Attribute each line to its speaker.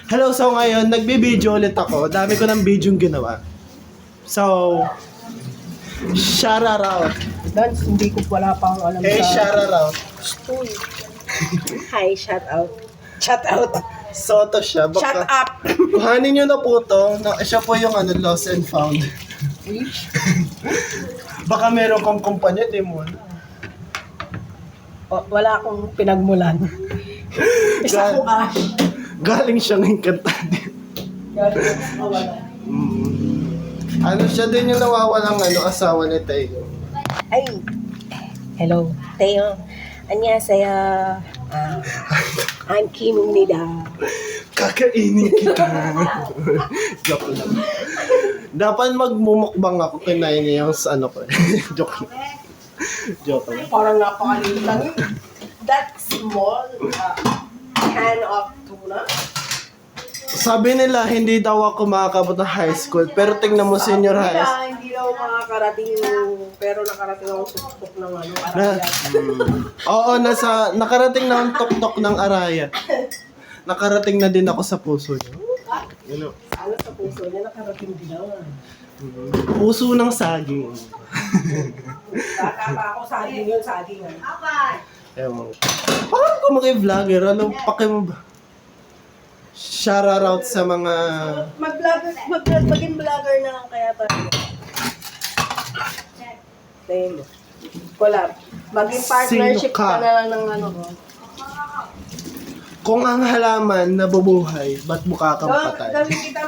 Speaker 1: Hello, so ngayon, nagbe-video ulit ako. Dami ko ng video ginawa. So, shout out.
Speaker 2: Dance, hindi ko wala pang alam
Speaker 1: Shout out.
Speaker 2: Story. Hi, shout out. Shout out.
Speaker 1: Soto siya. Baka,
Speaker 2: Shut up.
Speaker 1: kuhanin nyo na po to. Siya po yung lost and found. Baka meron kang kumpanya, di mo.
Speaker 2: Wala akong pinagmulan. Isa ko ash.
Speaker 1: Galing siyang encantado.
Speaker 2: Galing ako wala.
Speaker 1: Ano siya din yung nawawalang asawa ni Teo.
Speaker 2: Ay, hello. Teo. 안녕하세요. I'm Kim입니다.
Speaker 1: Kakainin kita. Joke lang. Dapat magmumukbang ako, kinain niya yung ko. Joke lang. Joke lang.
Speaker 2: Parang napakaliit lang yun. That small can of tuna.
Speaker 1: Sabi nila, hindi daw ako makakabot ng high school. Pero tingnan mo, senior high school.
Speaker 2: Hindi daw makakarating, pero nakarating ako tuktok ng
Speaker 1: Na,
Speaker 2: araya.
Speaker 1: oo, nakarating na ang tok-tok ng araya. Nakarating na din ako sa puso niya. You know,
Speaker 2: Ano sa puso niya, nakarating din ako.
Speaker 1: puso ng saging.
Speaker 2: Baka pa ako, saging yun, saging.
Speaker 1: Ewan ko. Parang ko mag-vlogger, ano, pake mo ba? Shout out sa mga...
Speaker 2: Maging vlogger na lang kaya tayo. Tayo mo. Collab. Maging partnership
Speaker 1: Sino ka?
Speaker 2: ka na lang ng ko.
Speaker 1: Kung ang halaman nabubuhay, ba't mukha kang patay?
Speaker 2: Gawin kita,